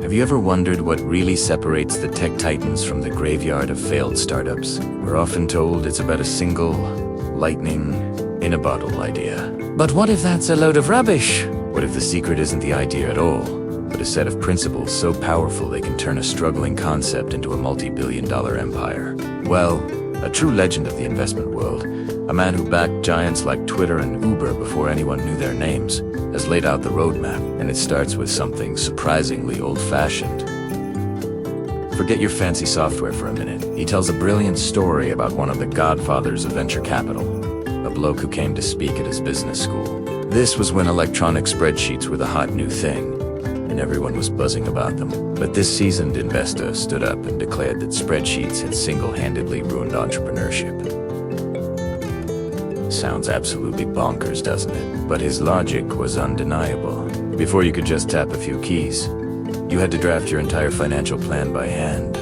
Have you ever wondered what really separates the tech titans from the graveyard of failed startups? We're often told it's about a single, lightning in a bottle idea. But what if that's a load of rubbish? What if the secret isn't the idea at all, but a set of principles so powerful they can turn a struggling concept into a multi-billion-dollar empire? Well, a true legend of the investment world, a man who backed giants like Twitter and Uber before anyone knew their names, has laid out the roadmap, and it starts with something surprisingly old-fashioned. Forget your fancy software for a minute. He tells a brilliant story about one of the godfathers of venture capital, a bloke who came to speak at his business school. This was when electronic spreadsheets were the hot new thing, and everyone was buzzing about them. But this seasoned investor stood up and declared that spreadsheets had single-handedly ruined entrepreneurship. Sounds absolutely bonkers, doesn't it? But his logic was undeniable. Before you could just tap a few keys, you had to draft your entire financial plan by hand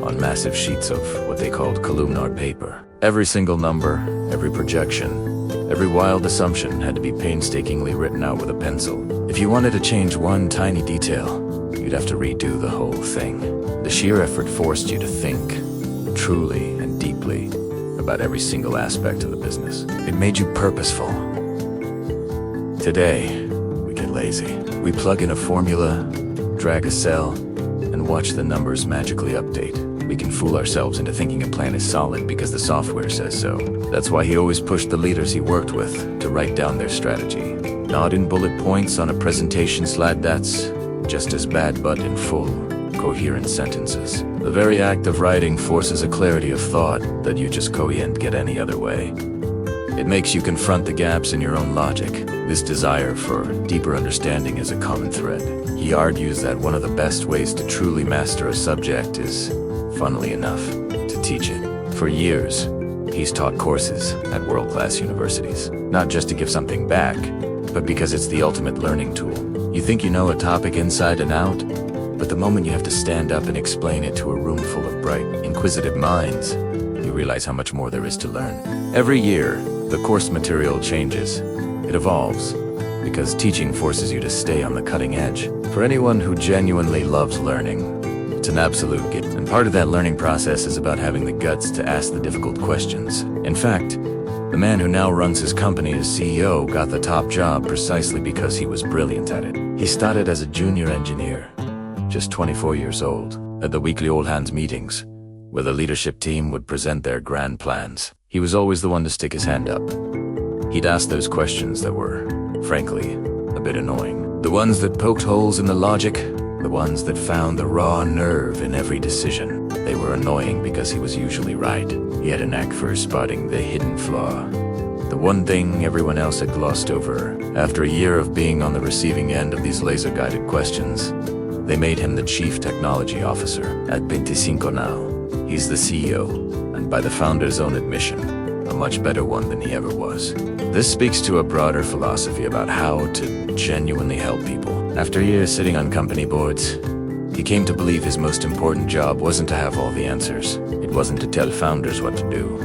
on massive sheets of what they called columnar paper. Every single number, every projection, every wild assumption had to be painstakingly written out with a pencil. If you wanted to change one tiny detail, you'd have to redo the whole thing. The sheer effort forced you to think, truly and deeply, about every single aspect of the business. It made you purposeful. Today, we get lazy. We plug in a formula, drag a cell, and watch the numbers magically update. We can fool ourselves into thinking a plan is solid because the software says so. That's why he always pushed the leaders he worked with to write down their strategy. Not in bullet points on a presentation slide, that's just as bad, but in full, coherent sentences. The very act of writing forces a clarity of thought that you just can't get any other way. It makes you confront the gaps in your own logic. This desire for deeper understanding is a common thread. He argues that one of the best ways to truly master a subject is, funnily enough, to teach it. For years, he's taught courses at world-class universities, not just to give something back, but because it's the ultimate learning tool. You think you know a topic inside and out, but the moment you have to stand up and explain it to a room full of bright, inquisitive minds, you realize how much more there is to learn. Every year, the course material changes. It evolves, because teaching forces you to stay on the cutting edge. For anyone who genuinely loves learning, it's an absolute gift. And part of that learning process is about having the guts to ask the difficult questions. In fact, the man who now runs his company as CEO got the top job precisely because he was brilliant at it. He started as a junior engineer, just 24 years old, at the weekly all-hands meetings, where the leadership team would present their grand plans. He was always the one to stick his hand up. He'd ask those questions that were, frankly, a bit annoying. The ones that poked holes in the logic, the ones that found the raw nerve in every decision. They were annoying because he was usually right. He had a knack for spotting the hidden flaw, the one thing everyone else had glossed over. After a year of being on the receiving end of these laser-guided questions, they made him the Chief Technology Officer. At 25 now, he's the CEO, and by the founder's own admission, a much better one than he ever was. This speaks to a broader philosophy about how to genuinely help people. After years sitting on company boards, he came to believe his most important job wasn't to have all the answers. It wasn't to tell founders what to do.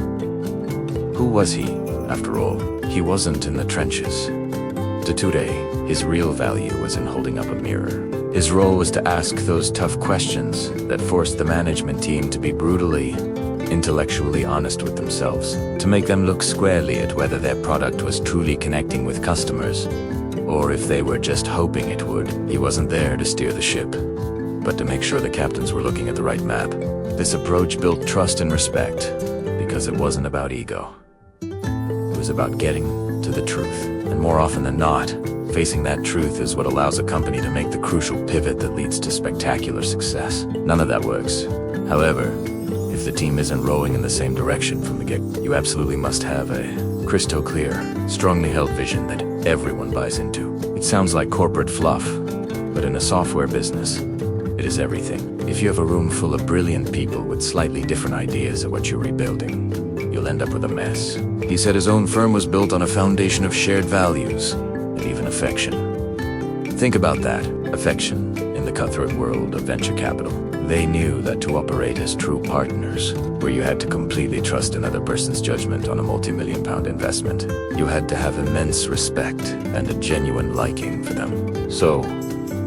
Who was he, after all? He wasn't in the trenches. Today, his real value was in holding up a mirror. His role was to ask those tough questions that forced the management team to be brutally, intellectually honest with themselves, to make them look squarely at whether their product was truly connecting with customers, or if they were just hoping it would. He wasn't there to steer the ship, but to make sure the captains were looking at the right map. This approach built trust and respect, because it wasn't about ego. It was about getting to the truth. And more often than not, facing that truth is what allows a company to make the crucial pivot that leads to spectacular success. None of that works. However, if the team isn't rowing in the same direction from the get, you absolutely must have a crystal clear, strongly held vision that everyone buys into. It sounds like corporate fluff, but in a software business, it is everything. If you have a room full of brilliant people with slightly different ideas of what you're rebuilding, you'll end up with a mess. He said his own firm was built on a foundation of shared values and even affection. Think about that, affection, in the cutthroat world of venture capital. They knew that to operate as true partners, where you had to completely trust another person's judgment on a multi-million-pound investment, you had to have immense respect and a genuine liking for them. So,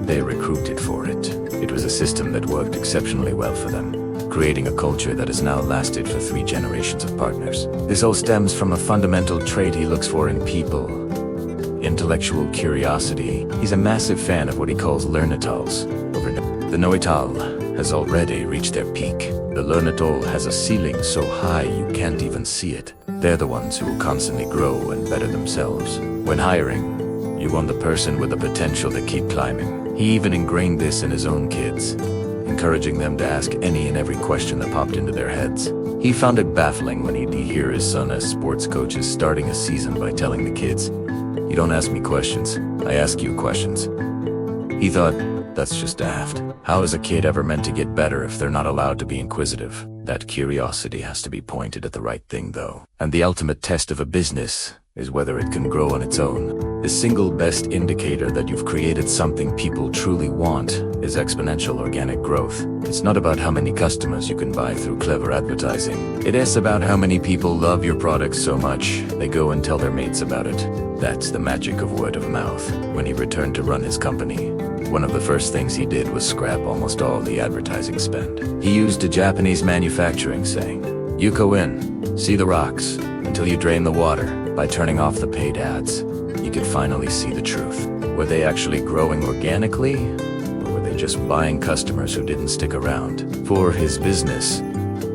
they recruited for it. It was a system that worked exceptionally well for them, creating a culture that has now lasted for 3 generations of partners. This all stems from a fundamental trait he looks for in people: intellectual curiosity. He's a massive fan of what he calls learn-it-alls. The know-it-all has already reached their peak. The learn-it-all has a ceiling so high you can't even see it. They're the ones who will constantly grow and better themselves. When hiring, you want the person with the potential to keep climbing. He even ingrained this in his own kids, encouraging them to ask any and every question that popped into their heads. He found it baffling when he'd hear his son as sports coaches starting a season by telling the kids, "You don't ask me questions, I ask you questions." He thought, that's just daft. How is a kid ever meant to get better if they're not allowed to be inquisitive? That curiosity has to be pointed at the right thing, though. And the ultimate test of a business is whether it can grow on its own. The single best indicator that you've created something people truly want is exponential organic growth. It's not about how many customers you can buy through clever advertising. It is about how many people love your product so much they go and tell their mates about it. That's the magic of word of mouth. When he returned to run his company, one of the first things he did was scrap almost all the advertising spend. He used a Japanese manufacturing saying, "You go in, see the rocks, until you drain the water." By turning off the paid ads, you could finally see the truth. Were they actually growing organically, or were they just buying customers who didn't stick around? For his business,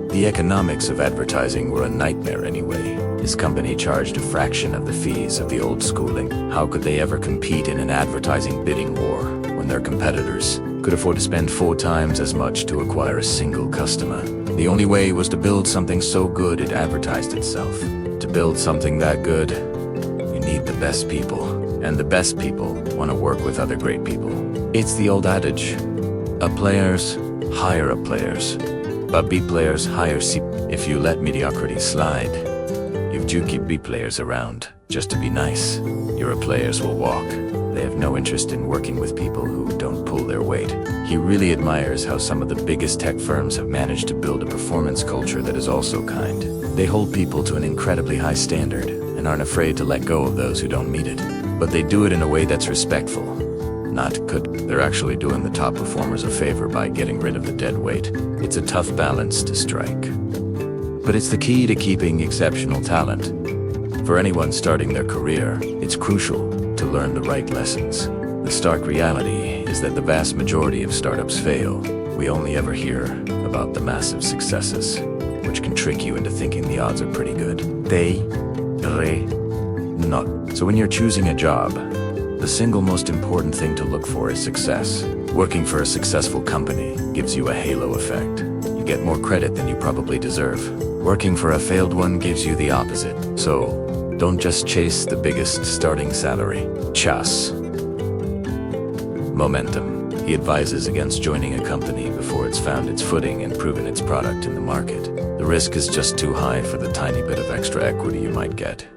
the economics of advertising were a nightmare anyway. His company charged a fraction of the fees of the old schooling. How could they ever compete in an advertising bidding war when their competitors could afford to spend 4 times as much to acquire a single customer? The only way was to build something so good it advertised itself. To build something that good, you need the best people, and the best people want to work with other great people. It's the old adage, A players hire A players, but B players hire C. If you let mediocrity slide, you've to keep B players around just to be nice. Your A players will walk. They have no interest in working with people who don't pull their weight. He really admires how some of the biggest tech firms have managed to build a performance culture that is also kind. They hold people to an incredibly high standard and aren't afraid to let go of those who don't meet it. But they do it in a way that's respectful, not good. They're actually doing the top performers a favor by getting rid of the dead weight. It's a tough balance to strike, but it's the key to keeping exceptional talent. For anyone starting their career, it's crucial to learn the right lessons. The stark reality is that the vast majority of startups fail. We only ever hear about the massive successes, which can trick you into thinking the odds are pretty good. Not. So when you're choosing a job, the single most important thing to look for is success. Working for a successful company gives you a halo effect. You get more credit than you probably deserve. Working for a failed one gives you the opposite. So, don't just chase the biggest starting salary. Chase momentum. He advises against joining a company before it's found its footing and proven its product in the market. The risk is just too high for the tiny bit of extra equity you might get.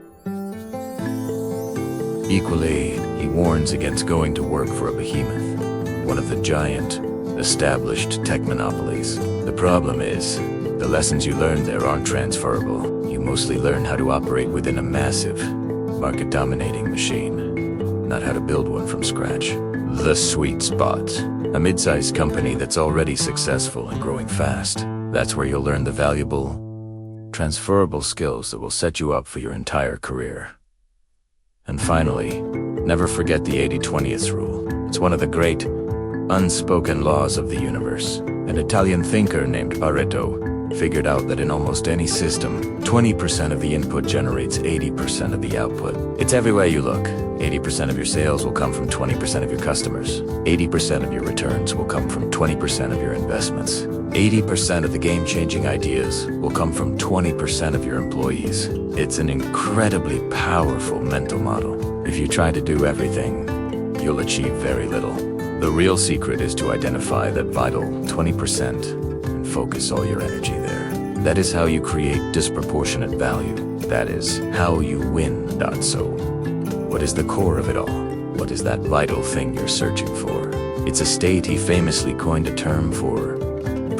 Equally, he warns against going to work for a behemoth, one of the giant, established tech monopolies. The problem is, the lessons you learn there aren't transferable. You mostly learn how to operate within a massive, market-dominating machine, not how to build one from scratch. The sweet spot. A mid-sized company that's already successful and growing fast. That's where you'll learn the valuable, transferable skills that will set you up for your entire career. And finally, never forget the 80-20th rule. It's one of the great, unspoken laws of the universe. An Italian thinker named Pareto figured out that in almost any system, 20% of the input generates 80% of the output. It's everywhere you look. 80% of your sales will come from 20% of your customers. 80% of your returns will come from 20% of your investments. 80% of the game-changing ideas will come from 20% of your employees. It's an incredibly powerful mental model. If you try to do everything, you'll achieve very little. The real secret is to identify that vital 20% and focus all your energy there. That is how you create disproportionate value. That is how you win. So, what is the core of it all? What is that vital thing you're searching for? It's a state he famously coined a term for: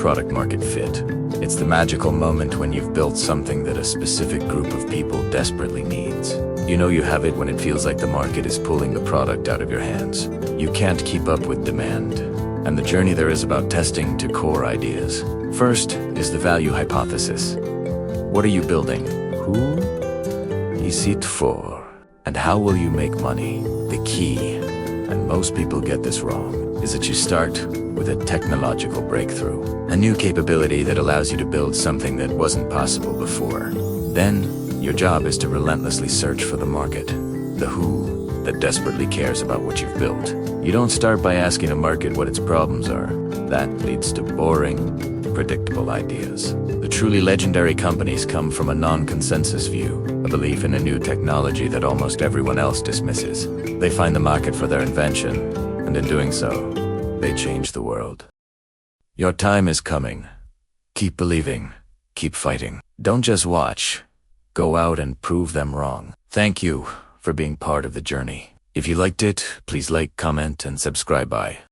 product market fit. It's the magical moment when you've built something that a specific group of people desperately needs. You know you have it when it feels like the market is pulling the product out of your hands. You can't keep up with demand. And the journey there is about testing to core ideas. First is the value hypothesis. What are you building? Who is it for? And how will you make money? The key, and most people get this wrong, is that you start with a technological breakthrough. A new capability that allows you to build something that wasn't possible before. Then, your job is to relentlessly search for the market. The who that desperately cares about what you've built. You don't start by asking a market what its problems are. That leads to boring, predictable ideas. The truly legendary companies come from a non-consensus view, a belief in a new technology that almost everyone else dismisses. They find the market for their invention, and in doing so, they change the world. Your time is coming. Keep believing. Keep fighting. Don't just watch. Go out and prove them wrong. Thank you for being part of the journey. If you liked it, please like, comment, and subscribe. Bye.